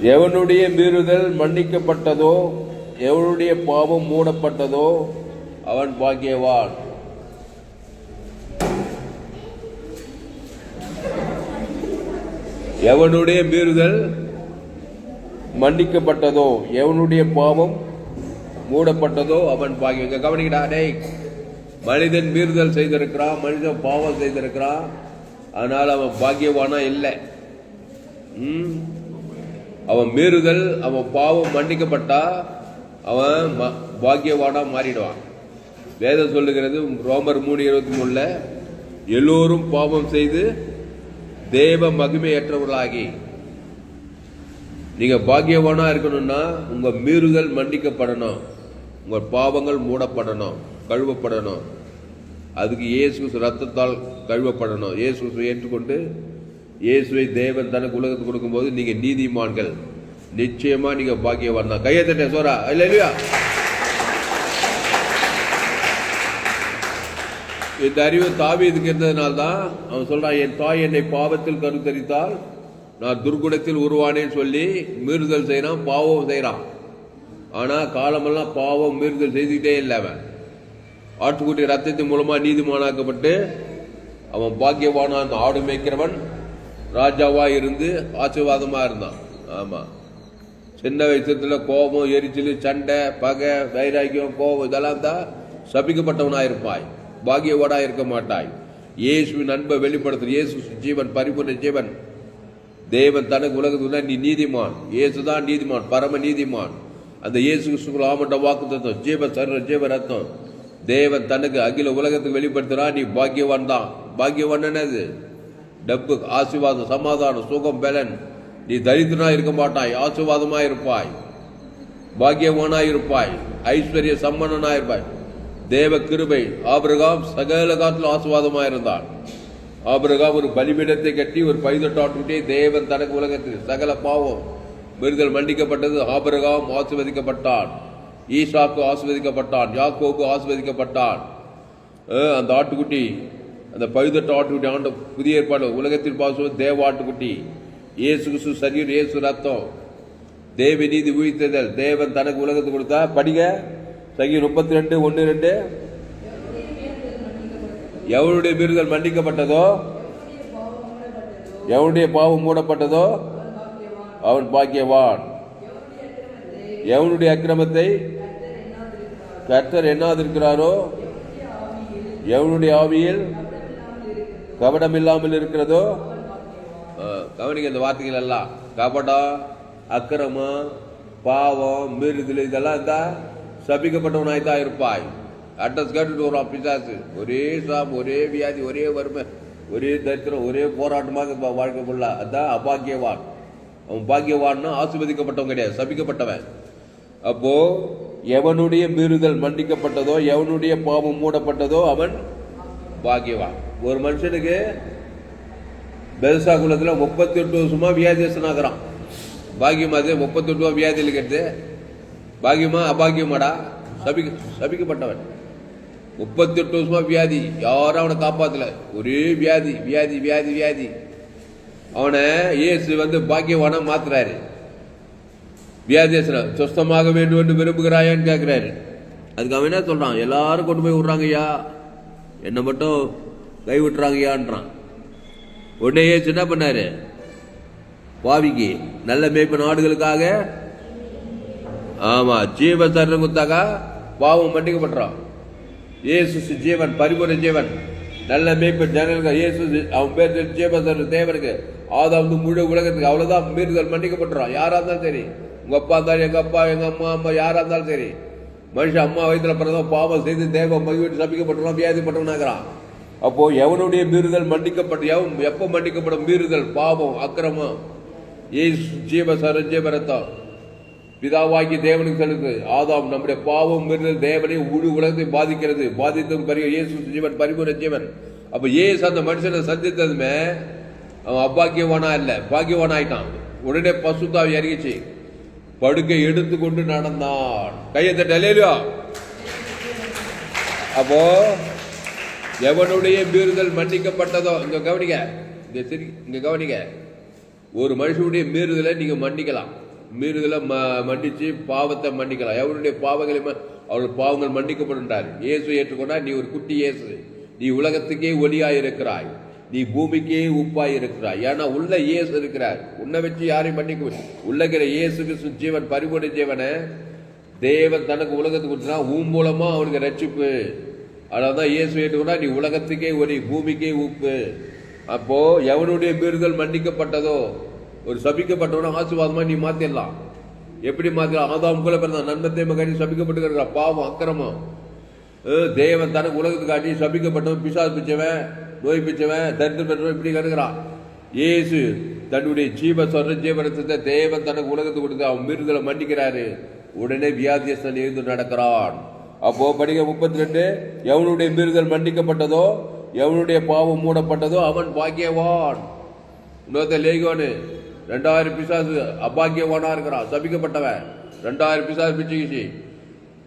எவனுடைய மீறுதல் மன்னிக்கப்பட்டதோ, எவனுடைய பாவம் மூடப்பட்டதோ அவன் பாக்கியவான். எவனுடைய மீறுதல் மன்னிக்கப்பட்டதோ, எவனுடைய பாவம் மூடப்பட்டதோ அவன் பாக்கியம். கவனிக்கடா, டேய், மனிதன் மீறுதல் செய்திருக்கிறான், மனிதன் பாவம் செய்திருக்கிறான், அதனால் அவன் பாக்கியவானா இல்லை. அவன் மீறுதல், அவன் பாவம் மன்னிக்கப்பட்டா அவன் பாக்கியவானா மாறிடுவான். வேதம் சொல்லுகிறது ரோமர் 3:23 எல்லோரும் பாவம் செய்து தேவ மகிமையற்றவர்களாகி. நீங்க பாக்கியவானா இருக்கணும்னா உங்க மீறுதல் மன்னிக்கப்படணும், உங்கள் பாவங்கள் மூடப்படணும், கழுவப்படணும். அதுக்கு இயேசு ரத்தத்தால் கழுவப்படணும். இயேசு ஏற்றுக்கொண்டு இயேசுவை தேவன் தனக்கு உலகத்துக்கு கொடுக்கும்போது நீங்க நீதிமான்கள். நிச்சயமா நீங்க பாக்கியவான் தான். கையை தட்ட சோரா இல்லையா? இந்த அறிவு தாவீதுக்கு இருந்ததுனால்தான் அவன் சொல்றான், என் தாய் என்னை பாவத்தில் கருத்தரித்தால் நான் துர்குணத்தில் உருவானேன்னு சொல்லி மீறுதல் செய்யறான், பாவம் செய்யறான். ஆனா காலமெல்லாம் பாவம் மீறுதல் செய்துக்கிட்டே இல்லை. அவன் ஆட்டுக்குட்டி ரத்தத்தின் மூலமா நீதிமானாக்கப்பட்டு அவன் பாக்கியவானான். ஆடு மேய்க்கிறவன் ராஜாவா இருந்து ஆசீர்வாதமா இருந்தான். ஆமா, சின்ன வயசுல கோபம், எரிச்சல், சண்டை, பகை, வைராக்கியம், கோபம் இதெல்லாம் தான் சபிக்கப்பட்டவனா இருப்பாய், பாக்கியவானா இருக்க மாட்டாய். இயேசுவின் அன்பை வெளிப்படுத்துற இயேசு ஜீவன், பரிபூர்ண ஜீவன். தேவன் தனக்கு உலகத்துக்கு நீ நீதிமான், இயேசுதான் நீதிமான், பரம நீதிமான். அந்த இயேசு ஆமண்ட வாக்கு தத்துவம், ஜீவ சர்வ ஜீவ ரத்தம். தேவன் தனக்கு அகில உலகத்துக்கு வெளிப்படுத்துறான். நீ பாக்கியவான் தான். பாக்கியவான் என்னது? டப்பு, ஆசீர்வாதம், சமாதானம், சுகம், பலன். நீ தரித்திரனா இருக்க மாட்டாய், ஆசீர்வாதமா இருப்பாய், பாக்கியவானா இருப்பாய், ஐஸ்வர்ய சம்பன்னனா இருப்பாய். தேவ கிருபை. ஆபிரகாம் சகல காலத்தில் ஆசீர்வாதமா இருந்தான். ஆபிரகாம் ஒரு பலிபீடத்தை கட்டி ஒரு பைதட்டாட்டுக்கிட்டே தேவன் தனக்கு உலகத்தில் சகல பாவம் மீறுதல் மன்னிக்கப்பட்டது. ஆபிரகாம் ஆசீர்வதிக்கப்பட்டான், ஈசாக்கு ஆசீர்வதிக்கப்பட்டான், யாக்கோபு ஆசீர்வதிக்கப்பட்டான். அந்த ஆட்டுக்குட்டி, அந்த பழுதட்ட ஆட்டுக்குட்டி, ஆண்ட புதிய ஏற்பாடு உலகத்தில் பாசுவது தேவ ஆட்டுக்குட்டி. இயேசு கிறிஸ்து சரீரம், இயேசு ரத்தம், தேவ நீதி உயிர்த்ததல். தேவன் தனக்கு உலகத்துக்கு கொடுத்தா. படிங்க சங்கீதம் 32:1-2. எவனுடைய மீறுதல் மன்னிக்கப்பட்டதோ, எவனுடைய பாவம் மூடப்பட்டதோ அவன் பாக்கியவான். எவனுடைய அக்கிரமத்தை கர்த்தர் எண்ணாதிருக்கிறாரோ, எவனுடைய ஆவியில் கபடம் இல்லாமல் இருக்கிறதோ. கவனிக்க இந்த வார்த்தைகள் எல்லாம். கபடம், அக்கிரமம், பாவம், மீறுதல் இதெல்லாம் இருந்தா சபிக்கப்பட்டவனாய்தான் இருப்பாய். அட்ரஸ் கேட்டுட்டு வரும் பிசாசு. ஒரே சாம், ஒரே வியாதி, ஒரே வறுமை, ஒரே தரித்திரம், ஒரே போராட்டமாக வாழ்க்கை ஃபுல்லா. அதான் அபாக்கியவான். அவன் பாக்கியவான்னா ஆசீர்வதிக்கப்பட்டவன் கிடையாது, சபிக்கப்பட்டவன். அப்போ எவனுடைய மீறுதல் மன்னிக்கப்பட்டதோ, எவனுடைய பாவம் மூடப்பட்டதோ அவன் பாக்கியவான். ஒரு மனுஷனுக்கு பெல்சா குலத்தில் 38 வருஷமா வியாதியஸ்தனாகிறான். பாக்கியமா? அது 38 வியாதி இருக்கிறது பாக்கியமா அபாக்கியமாடா? சபிக்கப்பட்டவன். 38 வருஷமா வியாதி, யாரும் அவனை காப்பாத்தல. ஒரே வியாதி வியாதி வியாதி வியாதி. அவனை இயேசு பாக்கியவானா மாத்துறாரு. வியாதியஸ்தன சுஸ்தமாக வேண்டும் என்று விரும்புகிறாயான்னு கேட்கிறாரு. அதுக்கு அவன் என்ன சொல்றான்? எல்லாரும் கொண்டு போய் விடுறாங்கய்யா, என்னை மட்டும் கை விட்டுறாங்கய்யான்றான். உடனே இயேசு என்ன பண்ணாரு? பாவிக்கு நல்ல மேய்ப்பன் ஆடுகளுக்காக, ஆமா, ஜீவ சரணம் குத்தாக்கா பாவம் மன்னிக்கப்பட்டான். இயேசு ஜீவன், பரிபூர்ண ஜீவன், நல்ல மேய்ப்பன் ஜனங்களுக்கு. இயேசு அவன் பேர் ஜீவ சரணம் தேவனுக்கு. ஆதாம் முழு உலகத்துக்கு. அவ்வளவுதான் மீறுதல் மன்னிக்கப்பட்டுறான். யாரா இருந்தாலும் சரி, உங்க அப்பா இருந்தாலும், எங்க அப்பா, எங்க அம்மா யாரா இருந்தாலும் சரி. மனுஷன் அம்மா வயிற்றுல பிறந்தவன் பாவம் செய்து தேவ மகிழ்ச்சி சபிக்கப்பட்டவன், வியாதிப்பட்டவனாகிறான். அப்போ எவனுடைய மீறுதல் மன்னிக்கப்பட்ட, எப்ப மன்னிக்கப்படும் மீறுதல், பாவம், அக்கிரமம், இயேசு ஜீவ சரஞ்சீவரத்தம் பிதாவாகி தேவனுக்கு செலுத்து. ஆதாம் நம்முடைய பாவம் மீறுதல் தேவனை முழு உலகத்தை பாதிக்கிறது. பாதித்தும் இயேசு ஜீவன், பரிபூர்ண ஜீவன். அப்ப இயேசு அந்த மனுஷனை சந்தித்ததுமே அவன் அப்பாக்கியவானா இல்ல, பாக்கியவான் ஆயிட்டான். உடனே பசுத்தாவி இறங்கிச்சு, படுக்கை எடுத்துக்கொண்டு நடந்தான். கையை தட்டலையா? அப்போ எவனுடைய மீறுதல் மன்னிக்கப்பட்டதோ, இங்க கவனிக்க, இங்க கவனிக்க, ஒரு மனுஷனுடைய மீறுதலை நீங்க மன்னிக்கலாம். மீறுதலை மன்னிச்சு பாவத்தை மன்னிக்கலாம். எவருடைய பாவங்களை அவருடைய பாவங்கள் மன்னிக்கப்படுன்றார். இயேசு ஏற்றுக்கொண்டா நீ ஒரு குட்டி இயேசு, நீ உலகத்துக்கே ஒளியாய் இருக்கிறாய், நீ பூமிக்கே உப்பாய் இருக்கிறாய். ஏன்னா உள்ள இயேசு இருக்கிறார். உன்னை வச்சு யாரையும் மன்னிக்க உள்ளகிற இயேசு கிறிஸ்து ஜீவன் பரிபூர்ண ஜீவனை தேவன் தனக்கு உலகத்துக்கு கொடுத்தா மூலமா அவனுக்கு ரட்சிப்பு. அதான் இயேசு ஏற்றுக்கொண்டா நீ உலகத்துக்கே ஒளி, பூமிக்கே உப்பு. அப்போ எவனுடைய மீறுதல் மன்னிக்கப்பட்டதோ, ஒரு சபிக்கப்பட்டவன ஆசீர்வாதமா நீ மாத்திடலாம். எப்படி மாத்திடலாம்? ஆதாம் போல பிறந்த நன்மத்தை மகனி சபிக்கப்பட்டு இருக்கிற பாவம் அக்கிரமம் தேவன் தனக்கு உலகத்துக்கு காட்டி சபிக்கப்பட்டவன், பிசாசு பிச்சவன், நோய் பிச்சவன், தரித்திரம் பெற்றவன் இப்படி கிடக்கிறான். இயேசு தன்னுடைய ஜீவரத்தை தேவன் தனக்கு உலகத்துக்கு கொடுத்து அவன் மீறுதலை மன்னிக்கிறாரு. உடனே வியாதியஸ்தன் எழுந்து நடக்கிறான். அப்போ படிக்க 32, எவனுடைய மீறுதல் மன்னிக்கப்பட்டதோ, எவனுடைய பாவம் மூடப்பட்டதோ அவன் பாக்கியவான். இன்னொருத்த லேகோனு 2000 பிசாசு அபாக்கியவானா இருக்கிறான், சபிக்கப்பட்டவன். 2000 பிசாசு பிச்சுக்கிச்சு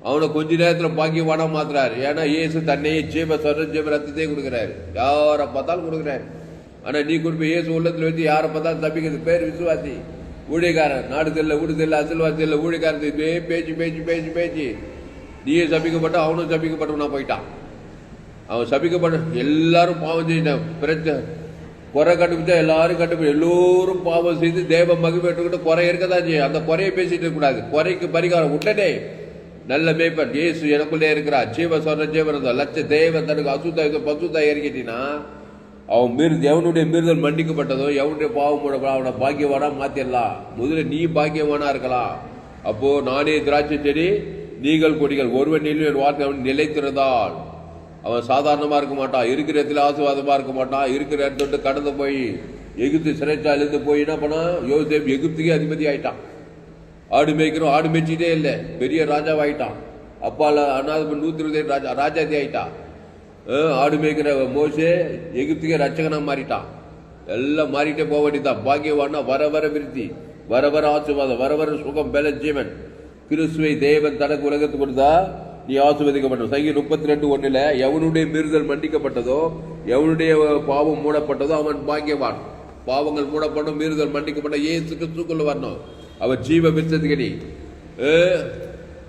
அவனை கொஞ்ச நேரத்தில் பாக்கியவானா மாத்துறாரு. ஏன்னா இயேசு தன்னையே ஜீவ ரத்தத்தையே கொடுக்குறாரு, யாரை பார்த்தாலும் கொடுக்குறாரு. ஆனா நீ கொடுப்ப இயேசு உள்ளத்துல வச்சு யாரை பார்த்தாலும் தப்பிக்கிறது பேர் விசுவாசி. ஊழியக்காரன் நாடு தெரியல, வீடு தெரியல, அசல்வாசி தெரியல, ஊழியக்காரன் இதே பேச்சு பேச்சு பேச்சு பேச்சு நீயே சபிக்கப்பட்ட அவனும் சபிக்கப்பட்டவனா போயிட்டான். அவன் சபிக்கப்பட்ட எல்லாரும் பாவம் செய்யிட்டான். பிரச்சனை குறை கண்டுபிடிச்சா எல்லாரும் கண்டுபிடி, எல்லோரும் பாவம் செய்து தேவ மகிழ்ச்சிட்டு குறை இருக்கதான் செய்யும். அந்த குறையை பேசிட்டு இருக்கக்கூடாது. குறைக்கு பரிகாரம் உடனே நல்ல மேய்ப்பன் இயேசு எனக்குள்ளே இருக்கிறார், ஜீவ சொல்ற ஜீவன் லட்ச தேவன் தனக்கு அசுத்த பசுத்தா இறக்கிட்டீங்கன்னா அவன் எவனுடைய மீறுதல் மன்னிக்கப்பட்டதோ, எவனுடைய பாவம் அவனை பாக்கியவானா மாத்திடலாம். முதல்ல நீ பாக்கியவானா இருக்கலாம். அப்போ நானே திராட்சை செடி, நீங்கள் கொடிகள், ஒருவன் வார்த்தை அவன் நிலைத்திருந்தால் அவன் சாதாரணமா இருக்க மாட்டான். இருக்கிற இடத்துல ஆசீர்வாதமா இருக்க மாட்டான். இருக்கிற இடத்துல கடந்து போய் எகிப்து சிறைச்சாலிருந்து போய் என்ன பண்ணா, யோசேப் எகிப்துக்கே அதிபதி ஆயிட்டான். ஆடு மேய்க்கிறோம், ஆடு மேய்ச்சிட்டே இல்லை, பெரிய ராஜாவாயிட்டான். அப்பால அண்ணாது 127 ராஜாதி ஆயிட்டான். ஆடு மேய்க்கிற மோசே எகிப்துக்கே ரட்சகனா மாறிட்டான். எல்லாம் மாறிட்டே போக வேண்டியதான். பாக்கியவானா வர வர விருத்தி, வர வர ஆசீர்வாதம், வர வர சுகம், பல ஜீவன். கிறிஸ்துவை தேவன் தனக்கு உலகத்துக்கு கொடுத்தா நீ ஆசீர்வதிக்கப்பட்ட. சங்கீதம் 32:1 எவனுடைய மீறுதல் மன்னிக்கப்பட்டதோ, எவனுடைய பாவம் மூடப்பட்டதோ அவன் பாக்கியவான். பாவங்கள் மூடப்படும், மீறுதல் மன்னிக்கப்பட்ட இயேசு கிறிஸ்துக்குள்ள வரணும். அவர் ஜீவ விருத்தத்துக்கடி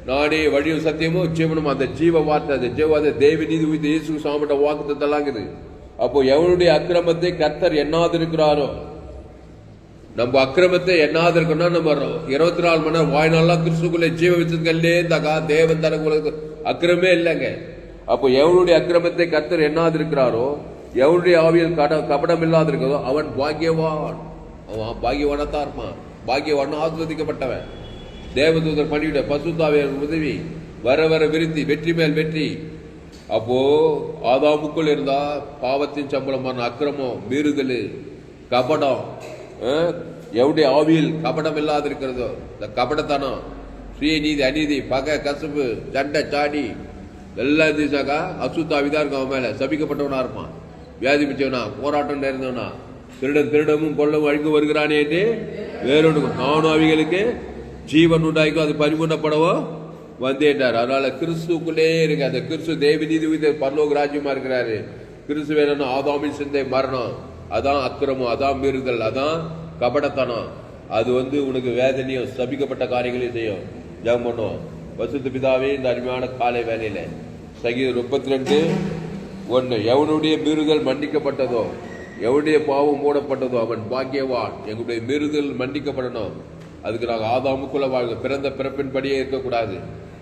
நானே வழியும் சத்தியமும் ஜீவனும். அந்த ஜீவ வார்த்தை, அந்த ஜீவாத தேவ நீதி உயிர் இயேசு சாமிட்ட வாக்குத்த தள்ளாங்குது. அப்போ எவனுடைய அக்கிரமத்தை கர்த்தர் எண்ணாது இருக்கிறாரோ, நம்ம அக்கிரமத்தை எண்ணாது இருக்கணும்னா நம்ம 24 மணி நேரம் வாய்நாளா கிறிஸ்துக்குள்ளே ஜீவ விருத்தத்துக்கல்லே தகா தேவன் தனக்கு அக்கிரமே இல்லைங்க. அப்போ எவனுடைய அக்கிரமத்தை கர்த்தர் எண்ணாது இருக்கிறாரோ, எவனுடைய ஆவியில் கபடம் இல்லாது இருக்கிறதோ அவன் பாக்கியவான். அவன் பாக்கியவானத்தான் இருப்பான். பாக்கியவான் ஆஸ்வதிக்கப்பட்டவன். தேவதூதர் பண்ணிவிட பசுத்தாவின் உதவி, வர வர விருத்தி, வெற்றி மேல் வெற்றி. அப்போ ஆதாமுக்குள் இருந்தா பாவத்தின் சம்பளமான அக்கிரமம், மீறுதல், கபடம். எவனுடைய ஆவியில் கபடம் இல்லாது இருக்கிறதோ, இந்த கபடத்தனம், சுயநீதி, அநீதி, பகை, கசப்பு, சண்டை, சாடி எல்லாம் இருந்துச்சாக்கா அசுத்தாவிதான் இருக்கும். அவன் மேல சபிக்கப்பட்டவனா இருப்பான். வியாதி பிச்சவனா, போராட்டம் நேர்ந்தவனா, திருடமும் கொள்ளவும் அழிந்து வருகிறானே என்று வேறொன்று நானும் அவைகளுக்கு ஜீவன் உண்டாய்க்கும், அது பரிபூர்ணப்படவோ வந்தேன்றார். அதனால கிறிஸ்துக்குள்ளே இருக்கு. அந்த கிறிஸ்து தேவ நீதி பரலோக ராஜ்யமா இருக்கிறாரு. கிறிஸ்து வேணும் ஆதாமின் சிந்தை மரணம், அதான் அக்கிரமம், அதான் மீறுதல், அதான் கபடத்தனம். அது உனக்கு வேதனையும் சபிக்கப்பட்ட காரியங்களையும் செய்யும். ஜெபம் பண்ணுவோம். பசுத்த பிதாவே, இந்த அருமையான காலை வேலையில சங்கீதம் 32:1 எவனுடைய மீறுதல் மன்னிக்கப்பட்டதோ, எவனுடைய பாவம் மூடப்பட்டதோ அவன் பாக்கியவான். எங்களுடைய மீறுதல் மன்னிக்கப்படணும். அதுக்கு நாங்கள் ஆதாமுக்குள்ள வாழ்க்கை பிறந்த பிறப்பின்படியே இருக்கக்கூடாது.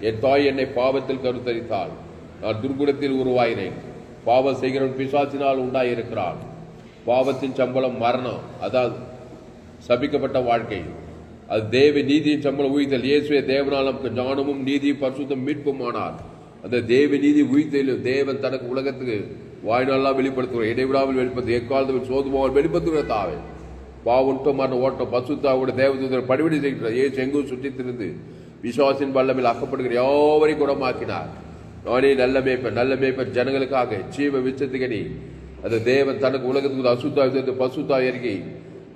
என் தாய் என்னை பாவத்தில் கருத்தரித்தாள், நான் துர்குணத்தில் உருவாயினேன். பாவம் செய்கிறவன் பிசாசினால் உண்டாயிருக்கிறான். பாவத்தின் சம்பளம் மரணம், அதாவது சபிக்கப்பட்ட வாழ்க்கை. அது தேவ நீதியின் சம்பளம் உயிர்த்தல். இயேசுவே தேவனால் நமக்கு ஞானமும் நீதியும் பரிசுத்தம் மீட்புமானார். அந்த தேவ நீதி உயிர்த்தலும் தேவன் தனக்கு உலகத்துக்கு வாய்நாளெல்லாம் வெளிப்படுத்துகிற, இடைவிடாமல் வெளிப்படுத்த, எக்காலத்தில் சோதுமாவில் வெளிப்படுத்துகிற தாவே பாவுட்டம் மரண ஓட்டம் பசுத்தாவோட தேவதூதர் படிவடி செய்கிறார். ஏசு எங்கும் சுற்றி திருந்து விசுவாசின் வல்லமையில் அக்கப்படுகிற யாவரையும் குணமாக்கினார். நானே நல்ல மேய்ப்பன் ஜனங்களுக்காக ஜீவ விச்சத்துக்கடி. அந்த தேவன் தனக்கு உலகத்துக்கு அசுத்தா பசுத்தா இறங்கி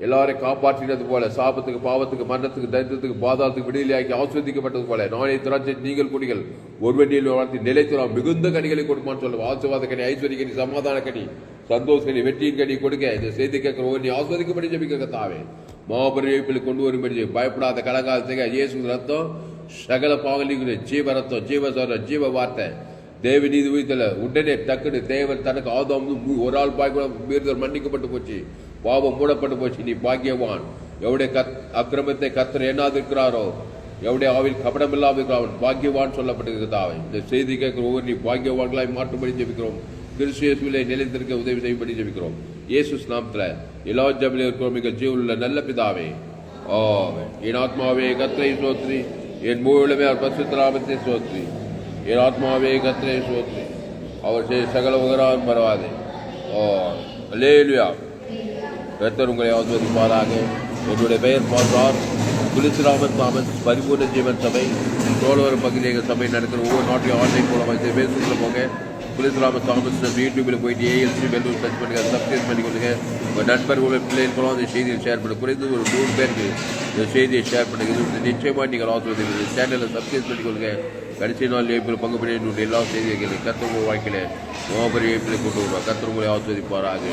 எல்லாரையும் காப்பாற்றினது போல, சாபத்துக்கு, பாவத்துக்கு, மரணத்துக்கு, தைரியத்துக்கு, பாதாளத்துக்கு விடுதலையாக்கி ஆஸ்வதிக்கப்பட்டது போல, நானே திராட்சை நீங்கள் குடிகள் ஒருவனில் வளர்த்தி நிலைத்துறோம் மிகுந்த கனிகளை கொடுப்பான்னு சொல்லுவோம். ஆசீர்வாத கனி, ஐஸ்வர்ய கனி, சமாதான கனி, சந்தோஷ கனி, வெற்றியின் கனி கொடுக்க இந்த செய்தி கேட்கிற ஒவ்வொரு ஆஸ்வதிக்கப்படி ஜெபிக்க தாவே மாபெரும் எழுப்பில் கொண்டு வரும்படி பயப்படாத கலகாலத்துக்கு இயேசு ரத்தம் சகல பாவலிக்குது. ஜீவ ரத்தம், ஜீவ சொல்ற, ஜீவ வார்த்தை, தேவ நீதி உயிர்த்தல. உடனே டக்குனு தேவன் தனக்கு ஆதாம் ஒரு ஆள் பாய்க்கூட மீறுதல் மன்னிக்கப்பட்டு போச்சு, பாவம் மூடப்பட்டு போச்சு. நீ பாக்கியவான். எவருடைய அக்கிரமத்தை கர்த்தர் எண்ணாதிருக்கிறாரோ, எவருடைய ஆவில் கபடம் இல்லாமல் இருக்கிறான் பாக்கியவான் சொல்லப்பட்டிருக்கிறாவை. இந்த செய்தி கேட்கிற ஒவ்வொரு நீ பாக்கியவான்களாய் மாற்றும்படி ஜெபிக்கிறோம். கிறிஸ்துவிலே நிலைத்திருக்க உதவி செய்யும்படி ஜெபிக்கிறோம். இயேசு நாமத்தில் எல்லா ஜெபத்திலும் இருக்கிறோம் எங்கள் ஜீவனுள்ள நல்ல பிதாவே. ஆமென். என் ஆத்மாவே கர்த்தரை ஸ்தோத்திரி, என் மூலமே அவர் பரிசுத்த நாமத்தை ஸ்தோத்திரி. என் ஆத்மாவே கர்த்தரை ஸ்தோத்திரி, அவர் செய்த சகல உபகாரம் பரவாதே. அல்லேலூயா. கர்த்தர் உங்களை ஆசீர்வதிப்பாராக. என்னுடைய பெயர் பாஸ்டர் துளசிராமன் தாமஸ், பரிபூர்ண ஜீவன் சபை சோழவரம் பகுதியில் எங்கள் சபை நடக்கிற ஒவ்வொரு நாட்டையும் ஆன்லைன் மூலமாக பேசுகிற போங்க. துளசிராமன் தாமஸ் யூடியூபில் போயிட்டு ஏஎல்சி வெல்லூர் சர்ச் பண்ணுங்க, சப்ஸ்கிரைப் பண்ணி கொடுங்க. உங்கள் நண்பர் உங்கள் பிள்ளைகளும் அந்த செய்தியை ஷேர் பண்ண, குறைந்து ஒரு 100 பேருக்கு இந்த செய்தியை ஷேர் பண்ணுங்க. இது நிச்சயமாக நீங்கள் ஆசீர்வதிங்க. சேனலை சப்ஸ்கிரைப் பண்ணி கொடுங்க. கடைசி நாள் ஏப்பில் பங்கு பண்ணி என்னுடைய எல்லா செய்திகளை கர்த்தர் உங்கள் வாழ்க்கையில் மாபெரும் ஏப்பில் கொண்டு வருவார். கர்த்தர் உங்களை ஆசீர்வதிப்பாராக.